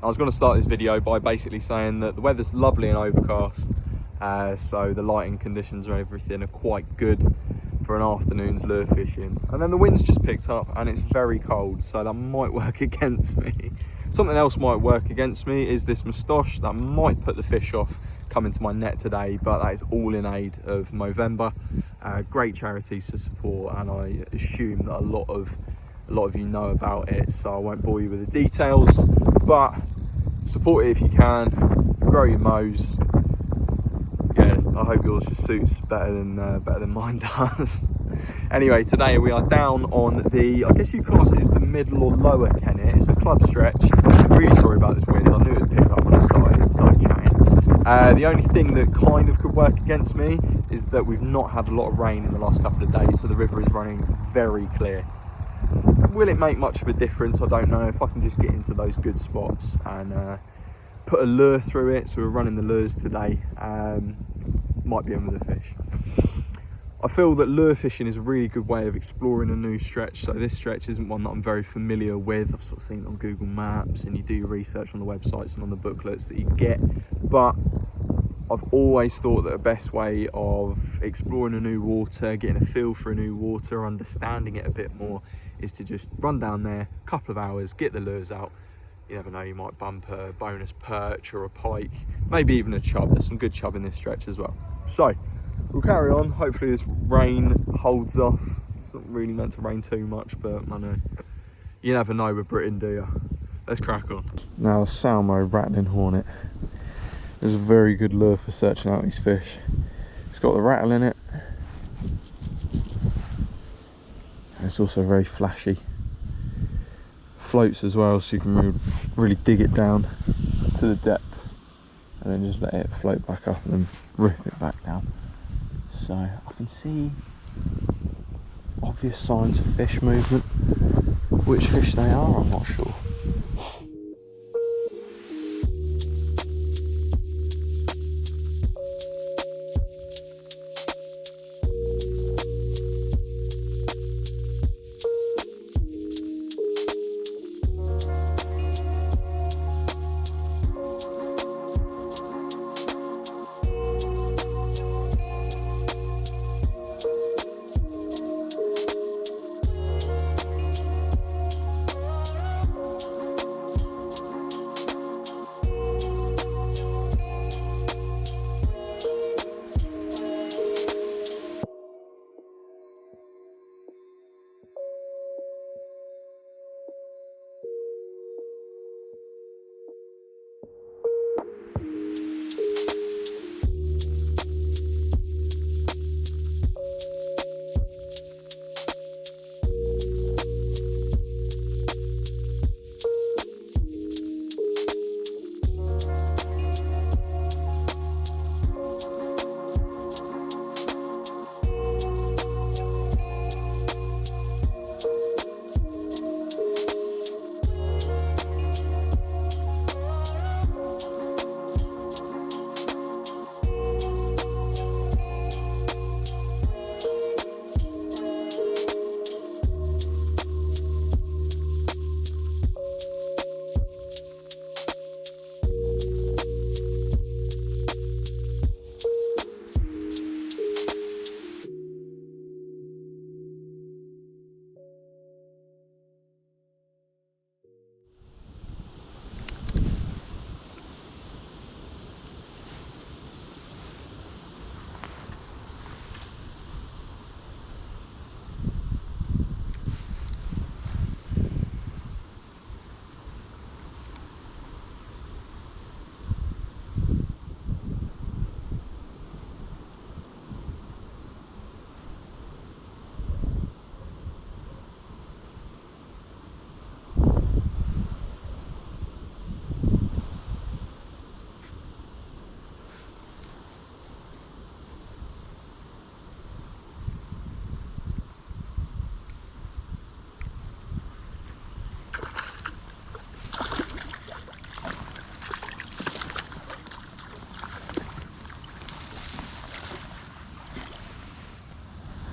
I was going to start this video by basically saying that the weather's lovely and overcast, so the lighting conditions and everything are quite good for an afternoon's lure fishing. And then the wind's just picked up and it's very cold, so that might work against me. Something else might work against me is this moustache that might put the fish off coming to my net today, but that is all in aid of Movember. Great charities to support, and I assume that a lot of you know about it, so I won't bore you with the details, but support it if you can. Grow your mows. Yeah, I hope yours just suits better than mine does. Anyway, today we are down on the, I guess you class it as the middle or lower Kennet. It's a club stretch. I'm really sorry about this wind. I knew it would pick up when I started chatting. The only thing that kind of could work against me is that we've not had a lot of rain in the last couple of days, so the river is running very clear. Will it make much of a difference? I don't know. If I can just get into those good spots and put a lure through it, so we're running the lures today, might be in with a fish. I feel that lure fishing is a really good way of exploring a new stretch. So this stretch isn't one that I'm very familiar with. I've sort of seen it on Google Maps, and you do your research on the websites and on the booklets that you get. But I've always thought that the best way of exploring a new water, getting a feel for a new water, understanding it a bit more, is to just run down there, a couple of hours, get the lures out. You never know, you might bump a bonus perch or a pike, maybe even a chub. There's some good chub in this stretch as well. So we'll carry on. Hopefully this rain holds off. It's not really meant to rain too much, but I know you never know with Britain, do you? Let's crack on. Now the Salmo Rattlin Hornet is a very good lure for searching out these fish. It's got the rattle in it, and it's also very flashy. Floats as well, so you can really dig it down to the depths and then just let it float back up and then rip it back down. So I can see obvious signs of fish movement. Which fish they are, I'm not sure.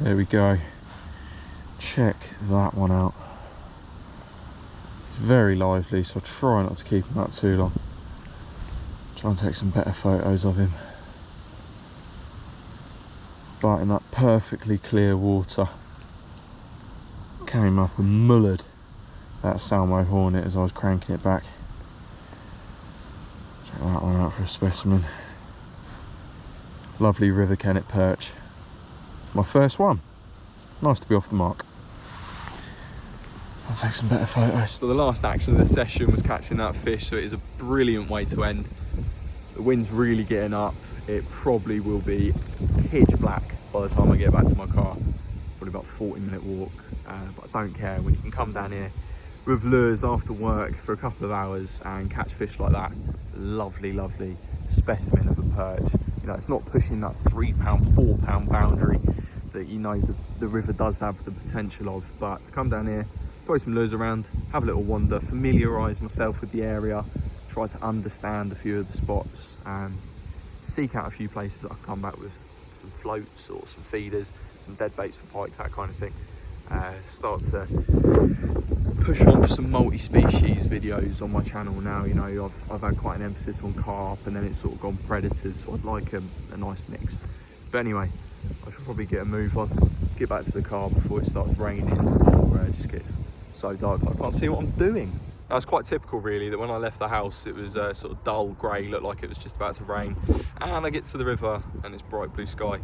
There we go. Check that one out. He's very lively, so I'll try not to keep him out too long. Try and take some better photos of him. But in that perfectly clear water, came up and mullered that Salmo Hornet as I was cranking it back. Check that one out for a specimen. Lovely river Kennet perch. My first one. Nice to be off the mark. I'll take some better photos. So the last action of the session was catching that fish, so it is a brilliant way to end. The wind's really getting up. It probably will be pitch black by the time I get back to my car. Probably about a 40-minute walk, but I don't care. When you can come down here with lures after work for a couple of hours and catch fish like that, lovely, lovely specimen of a perch. You know, it's not pushing that 3 pound, 4 pound boundary that you know the river does have the potential of, but to come down here, throw some lures around, have a little wander, familiarise myself with the area, try to understand a few of the spots, and seek out a few places that I come back with some floats or some feeders, some dead baits for pike, that kind of thing. Start to push on for some multi-species videos on my channel now. You know, I've had quite an emphasis on carp, and then it's sort of gone predators, so I'd like a nice mix. But anyway, I should probably get a move on, get back to the car before it starts raining or it just gets so dark I can't see what I'm doing. That's quite typical really, that when I left the house it was sort of dull grey, looked like it was just about to rain, and I get to the river and it's bright blue sky.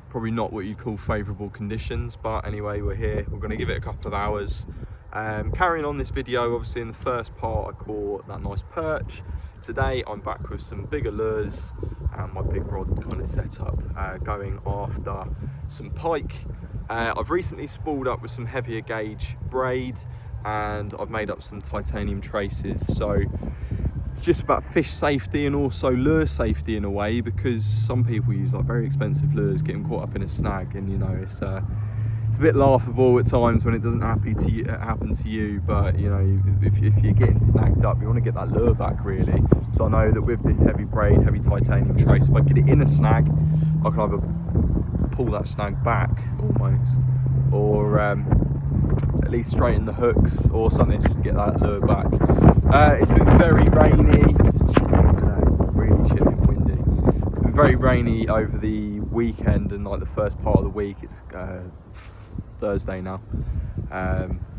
Probably not what you'd call favourable conditions, but anyway, we're here, we're going to give it a couple of hours. Carrying on this video, obviously in the first part I caught that nice perch. Today I'm back with some bigger lures and my big rod kind of set up, going after some pike. I've recently spooled up with some heavier gauge braid, and I've made up some titanium traces, so it's just about fish safety and also lure safety in a way, because some people use like very expensive lures, getting caught up in a snag, and you know, it's a bit laughable at times when it doesn't happen to you, but you know, if you're getting snagged up, you want to get that lure back really. So I know that with this heavy braid, heavy titanium trace, if I get it in a snag, I can either pull that snag back almost, or at least straighten the hooks or something just to get that lure back. It's been very rainy, it's chilly today, really chilly and windy. It's been very rainy over the weekend and like the first part of the week. It's Thursday now,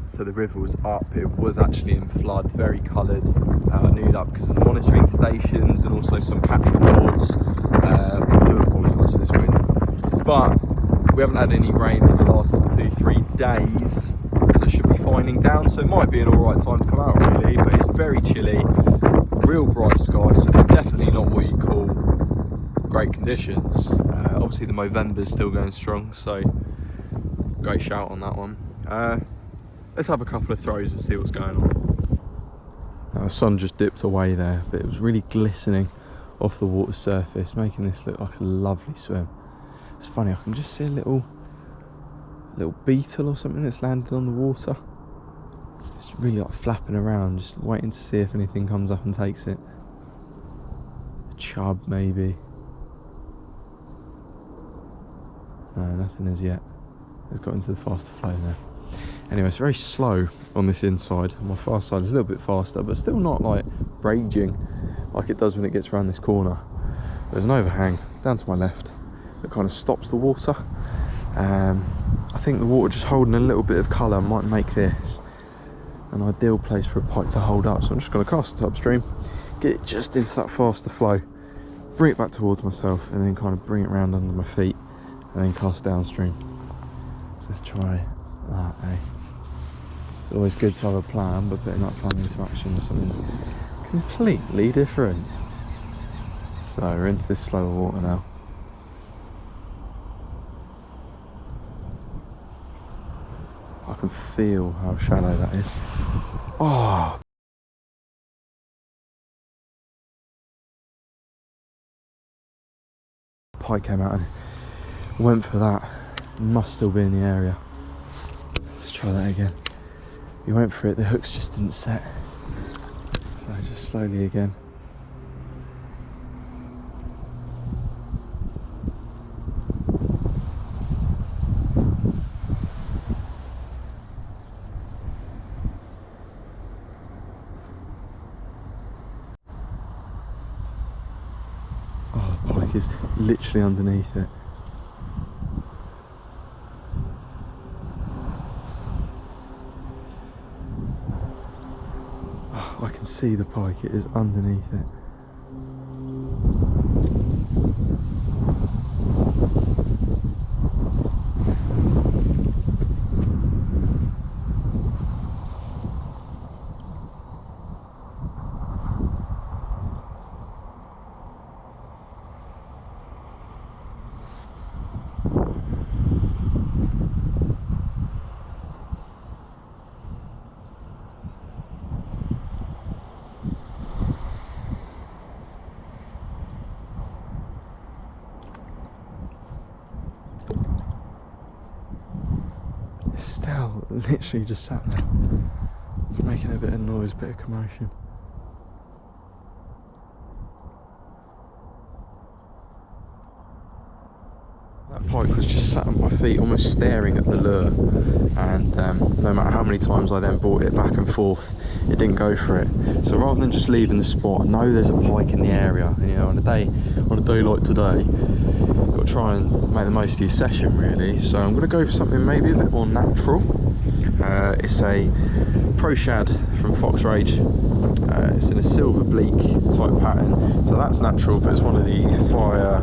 so the river was up, it was actually in flood, very coloured. I knew that because of the monitoring stations and also some catch reports. I do apologise for this wind, but we haven't had any rain for the last 2-3 days, so it should be finding down, so it might be an alright time to come out really, but it's very chilly, real bright sky, so definitely not what you call great conditions. Obviously the Movember's still going strong, so great shout on that one. Let's have a couple of throws and see what's going on. Now the sun just dipped away there, but it was really glistening off the water surface, making this look like a lovely swim. It's funny, I can just see a little beetle or something that's landed on the water. It's really like flapping around, just waiting to see if anything comes up and takes it. A chub maybe. No, nothing as yet. It's got into the faster flow now. Anyway, it's very slow on this inside. My far side is a little bit faster, but still not like raging like it does when it gets around this corner. There's an overhang down to my left that kind of stops the water. I think the water just holding a little bit of colour might make this an ideal place for a pike to hold up. So I'm just going to cast it upstream, get it just into that faster flow, bring it back towards myself, and then kind of bring it around under my feet, and then cast downstream. So let's try that, eh? It's always good to have a plan, but putting that plan into action is something completely different. So we're into this slower water now. I can feel how shallow that is. Oh! Pike came out and went for that. Must still be in the area. Let's try that again. He went for it, the hooks just didn't set. So just slowly again. pike is literally underneath it. Oh, I can see the pike, it is underneath it. Still literally just sat there, making a bit of noise, bit of commotion. That pike was just sat at my feet, almost staring at the lure, and no matter how many times I then brought it back and forth, it didn't go for it. So rather than just leaving the spot, I know there's a pike in the area, and, you know, on a day like today, you've got to try and make the most of your session really. So I'm going to go for something maybe a bit more natural. It's a Pro Shad from Fox Rage. It's in a silver bleak type pattern, so that's natural, but it's one of the fire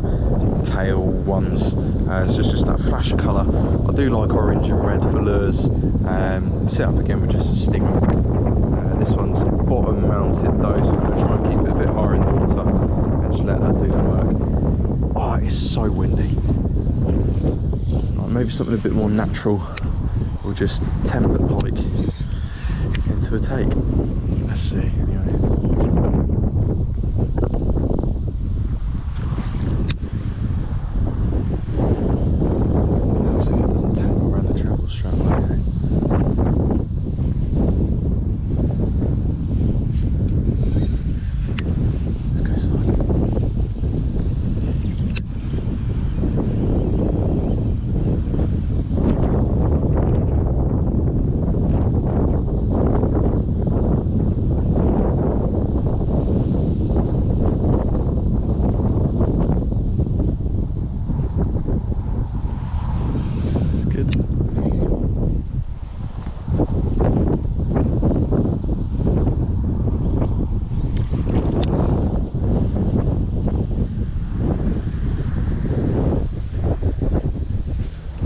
tail ones. It's just that flash of colour. I do like orange and red for lures. Set up again with just a stinger. This one's bottom mounted though, so I'm going to try and keep it a bit higher in the water and just let that do the work. Oh, it is so windy. Maybe something a bit more natural will just tempt the pike into a take. Let's see, anyway. See if it doesn't tangle around the treble strap. Okay. Let's go side.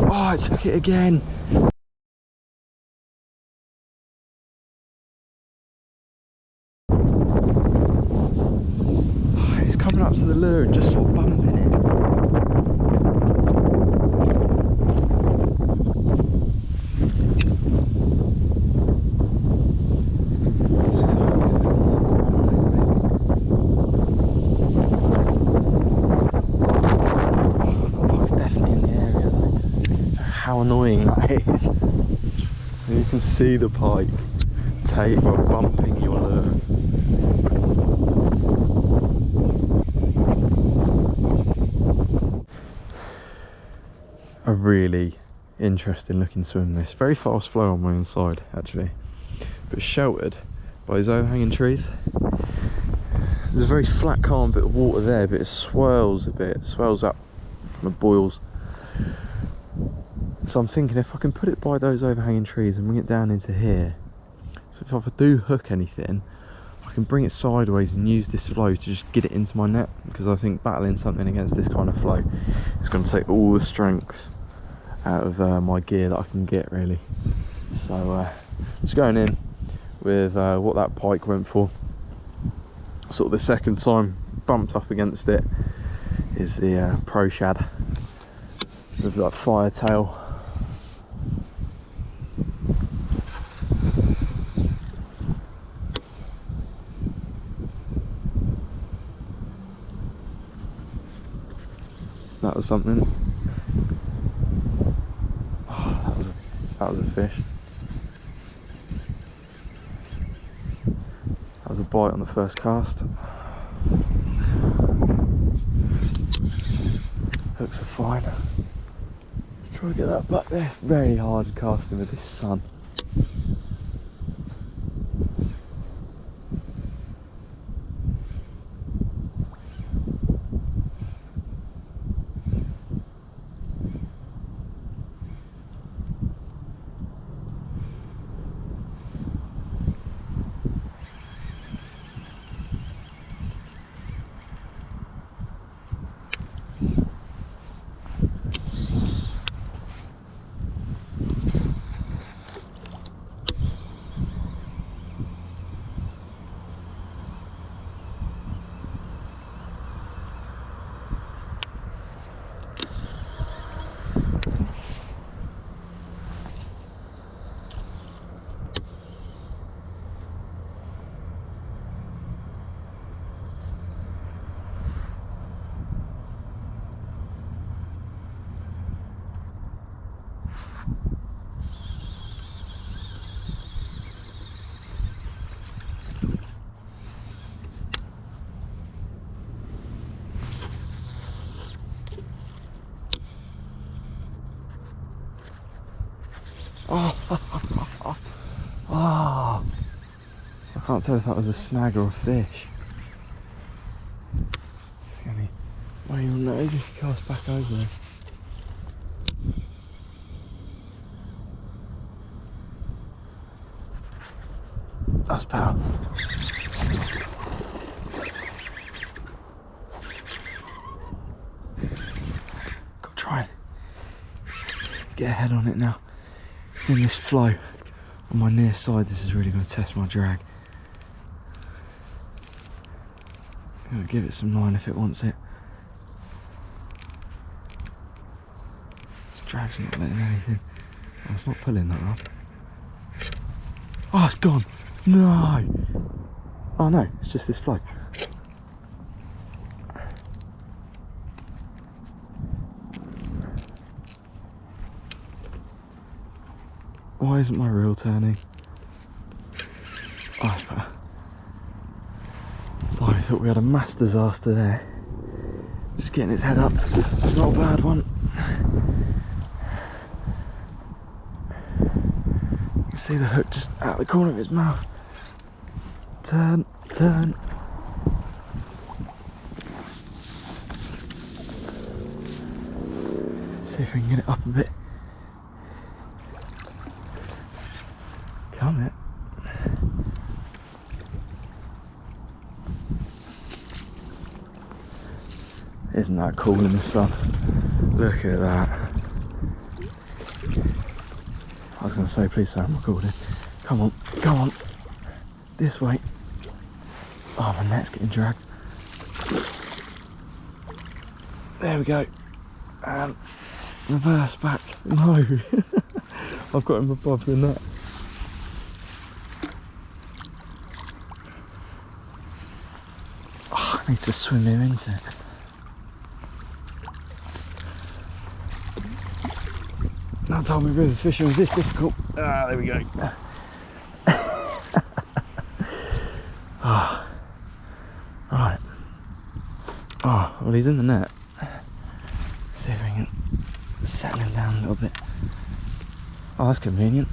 Oh, I took it again. Oh, it's coming up to the lure and just sort of bumping it. How annoying that is. You can see the pike bumping your lure. A really interesting looking swim this. Very fast flow on my inside actually, but sheltered by these overhanging trees. There's a very flat calm bit of water there, but it swirls a bit, swells up, kind of boils. So I'm thinking if I can put it by those overhanging trees and bring it down into here, so if I do hook anything, I can bring it sideways and use this flow to just get it into my net, because I think battling something against this kind of flow is going to take all the strength out of my gear that I can get really. So just going in with what that pike went for. Sort of the second time bumped up against it is the Pro Shad with that fire tail. That was something. Oh, that was a fish. That was a bite on the first cast. Hooks are fine. Let's try to get that back there. Very hard casting with this sun. Oh, I can't tell if that was a snag or a fish. It's gonna be way on nose if you cast back over there. That's better. Got to try and get a head on it now. It's in this flow on my near side. This is really going to test my drag. I'm going to give it some line if it wants it. This drag's not letting anything. Oh, it's not pulling that up. Oh, it's gone. No. Oh no, it's just this flow. Why isn't my reel turning? Oh, it's better. Oh, I thought we had a mass disaster there. Just getting its head up. It's not a bad one. You can see the hook just out the corner of its mouth. Turn, turn. See if we can get it up a bit. Come it. Isn't that cool in the sun? Look at that. I was going to say, please say I'm recording. Come on, come on. This way. Oh, my net's getting dragged. There we go. And reverse back. No. I've got him above the net. Oh, I need to swim him into it. Now told me river fishing was this difficult. Ah, there we go. Oh. Right. Oh, well, he's in the net. See if we can settle him down a little bit. Oh, that's convenient.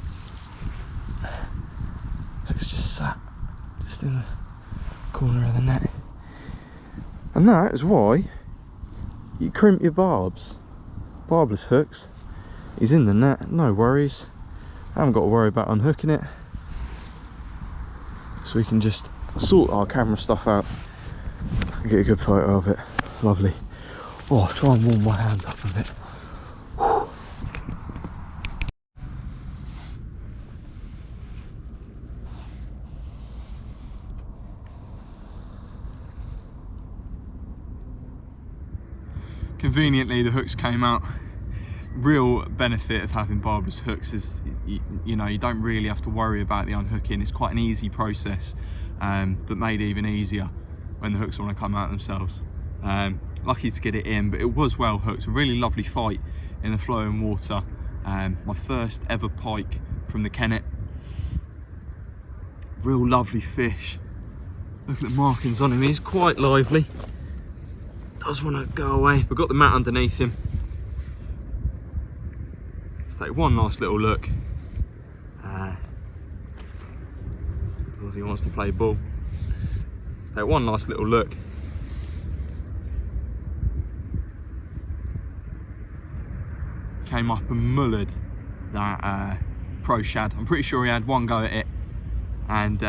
Hook's just sat just in the corner of the net. And that is why you crimp your barbs. Barbless hooks. He's in the net, no worries. I haven't got to worry about unhooking it. So we can just sort our camera stuff out and get a good photo of it. Lovely. Oh, I'll try and warm my hands up a bit. Whew. Conveniently, the hooks came out. Real benefit of having barbless hooks is you know, you don't really have to worry about the unhooking. It's quite an easy process, but made even easier when the hooks want to come out themselves. Lucky to get it in, but it was well hooked. A really lovely fight in the flowing water. My first ever pike from the Kennet. Real lovely fish. Look at the markings on him. He's quite lively. Does want to go away. We've got the mat underneath him. Take one last little look. As long as he wants to play ball. Let's take one last little look. Came up and mullered that pro shad. I'm pretty sure he had one go at it, and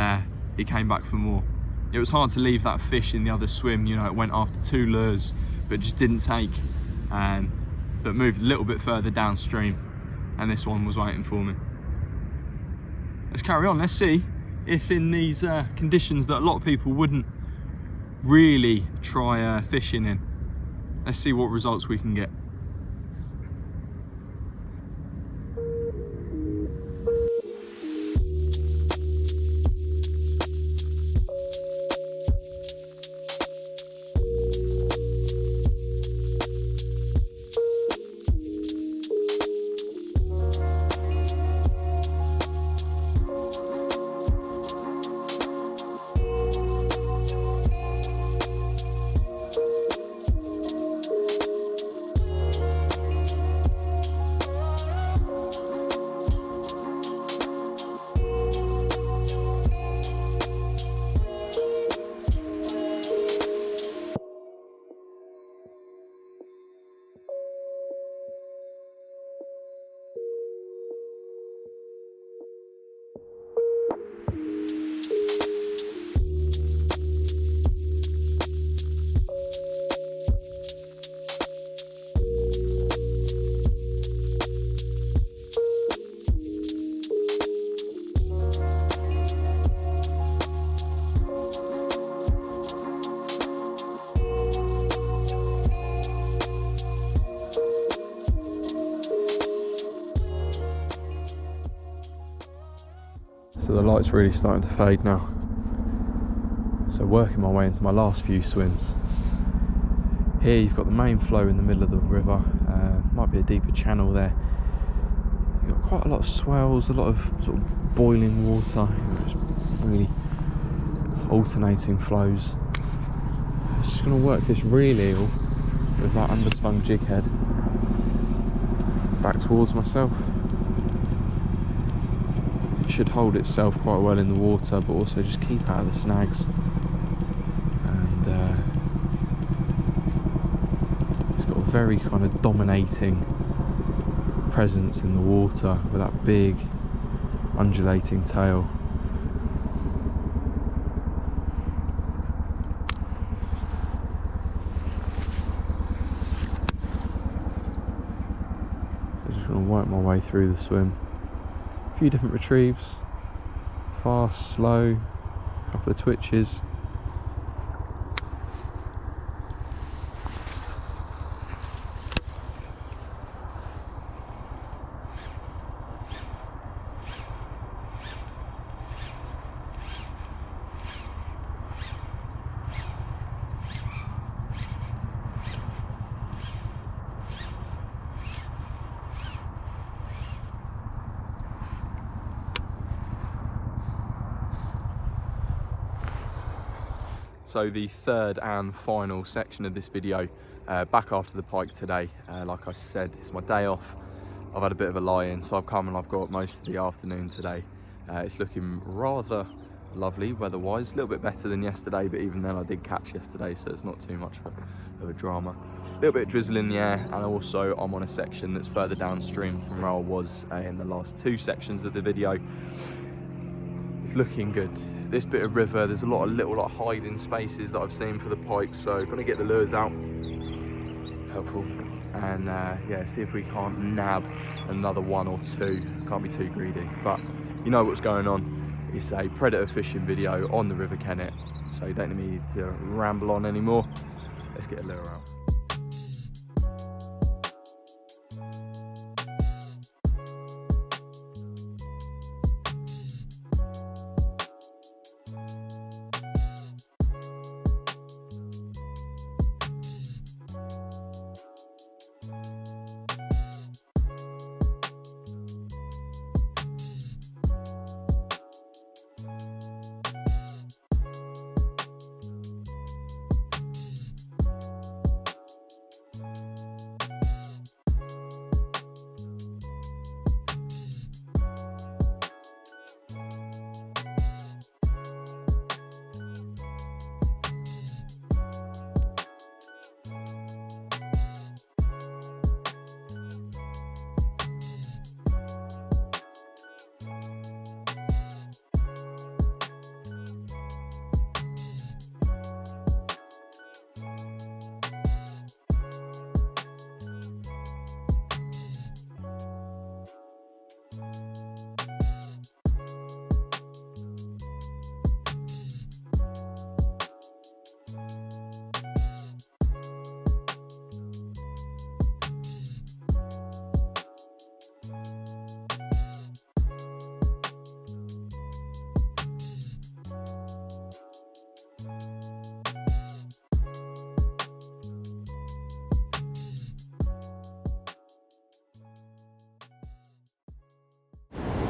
he came back for more. It was hard to leave that fish in the other swim. You know, it went after 2 lures, but just didn't take. But moved a little bit further downstream. And this one was waiting for me. Let's carry on. Let's see if in these conditions that a lot of people wouldn't really try fishing in, let's see what results we can get. So the light's really starting to fade now. So working my way into my last few swims. Here you've got the main flow in the middle of the river. Might be a deeper channel there. You've got quite a lot of swells, a lot of sort of boiling water. It's really alternating flows. I'm just going to work this reel eel with that underslung jig head back towards myself. It should hold itself quite well in the water, but also just keep out of the snags. And it's got a very kind of dominating presence in the water with that big undulating tail. Work my way through the swim. A few different retrieves, fast, slow, a couple of twitches. So the third and final section of this video, back after the pike today. Like I said, it's my day off. I've had a bit of a lie-in, so I've come and I've got most of the afternoon today. It's looking rather lovely weather-wise, a little bit better than yesterday, but even then I did catch yesterday, so it's not too much of a drama. A little bit of drizzle in the air, and also I'm on a section that's further downstream from where I was in the last two sections of the video. It's looking good. This bit of river, there's a lot of little hiding spaces that I've seen for the pike, so gonna get the lures out, helpful, and yeah, see if we can't nab another one or two. Can't be too greedy, but you know what's going on. It's a predator fishing video on the River Kennet, so you don't need to ramble on anymore. Let's get a lure out.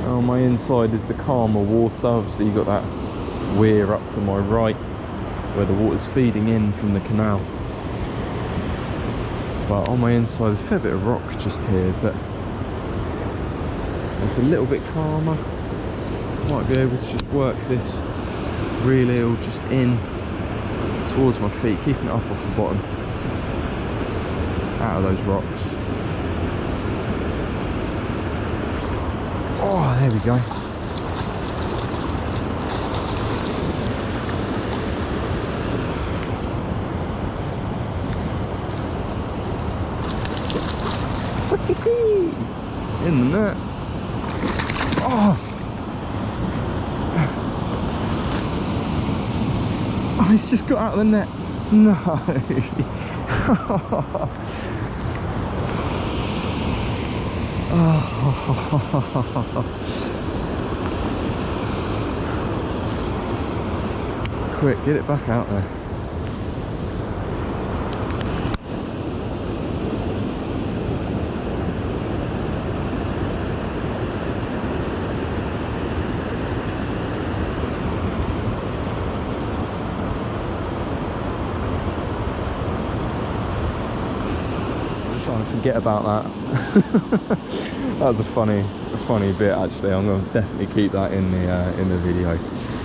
On my inside is the calmer water. Obviously you've got that weir up to my right where the water's feeding in from the canal. But on my inside there's a fair bit of rock just here, but it's a little bit calmer. Might be able to just work this reel eel just in towards my feet, keeping it up off the bottom, out of those rocks. Oh, there we go. In the net. Oh, he's just got out of the net. No. Quick, get it back out there. Trying to forget about that. That was a funny bit actually. I'm going to definitely keep that in the video.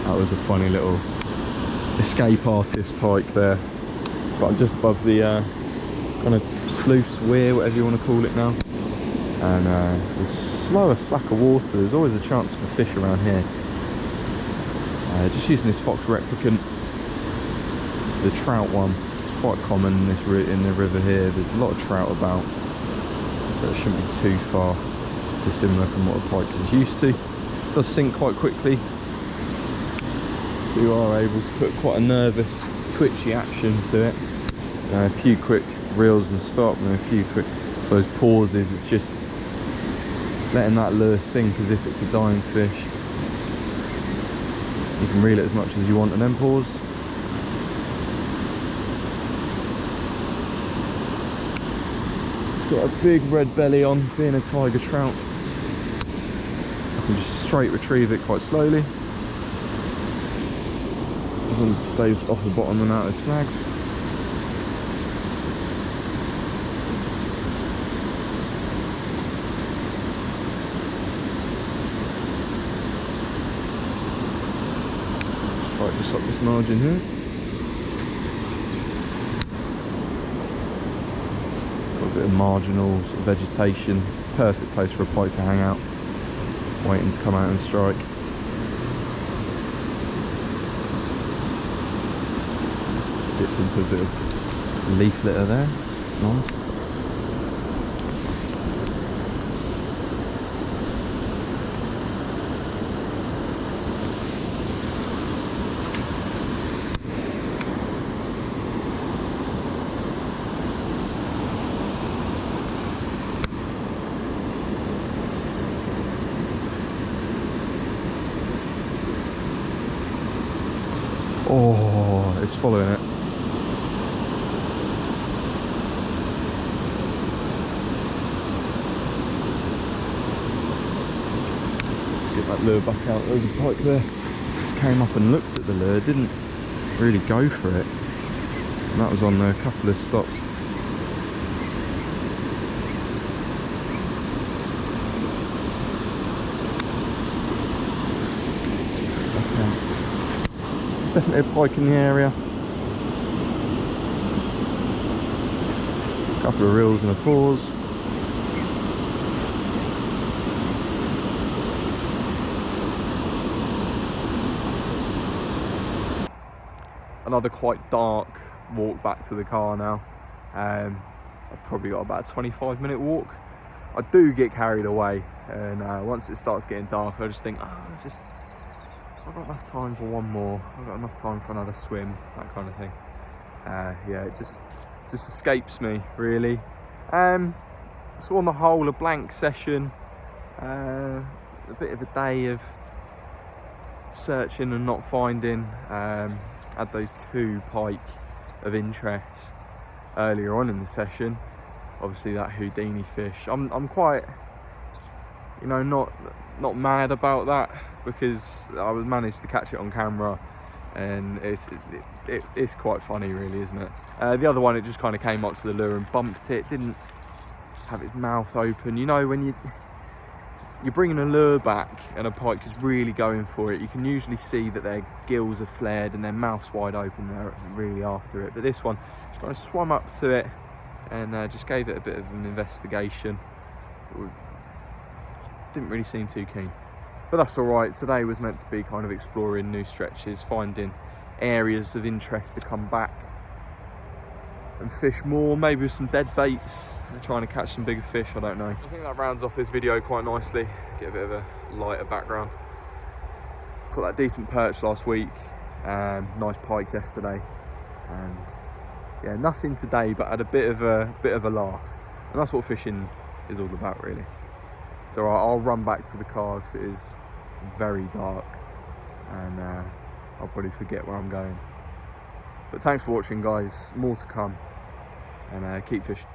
That was a funny little escape artist pike there. But I'm just above the kind of sluice weir, whatever you want to call it now. And there's slower slack of water. There's always a chance for fish around here. Just using this fox replicant, the trout one. Quite common in this in the river here. There's a lot of trout about, so it shouldn't be too far dissimilar from what a pike is used to. It does sink quite quickly, so you are able to put quite a nervous, twitchy action to it. A few quick reels and stop, and a few quick those pauses. It's just letting that lure sink as if it's a dying fish. You can reel it as much as you want and then pause. Got a big red belly on, being a tiger trout. I can just straight retrieve it quite slowly, as long as it stays off the bottom and out of the snags. Just try it just up this margin here. Bit of marginal sort of vegetation, perfect place for a pike to hang out, waiting to come out and strike. Dipped into a bit of leaf litter there, nice. Oh, it's following it. Let's get that lure back out. There was a pike there. Just came up and looked at the lure, didn't really go for it. And that was on a couple of stops. Definitely a pike in the area. A couple of reels and a pause. Another quite dark walk back to the car now. I've probably got about a 25-minute walk. I do get carried away, and once it starts getting dark, I just think, I've got enough time for one more. I've got enough time for another swim, that kind of thing. Yeah, it just escapes me, really. So on the whole, a blank session. A bit of a day of searching and not finding. Had those 2 pike of interest earlier on in the session. Obviously that Houdini fish. I'm quite, you know, not mad about that, because I managed to catch it on camera, and it's quite funny, really, isn't it? The other one, it just kind of came up to the lure and bumped it. Didn't have its mouth open. You know, when you're bringing a lure back and a pike is really going for it, you can usually see that their gills are flared and their mouth's wide open. They're really after it. But this one just kind of swam up to it and just gave it a bit of an investigation. Didn't really seem too keen. But that's all right. Today was meant to be kind of exploring new stretches, finding areas of interest to come back and fish more, maybe with some dead baits, trying to catch some bigger fish, I don't know. I think that rounds off this video quite nicely. Get a bit of a lighter background. Caught that decent perch last week, nice pike yesterday, and yeah, nothing today, but had a bit of a laugh, and that's what fishing is all about, really. So I'll run back to the car because it is very dark, and I'll probably forget where I'm going. But thanks for watching, guys. More to come, and keep fishing.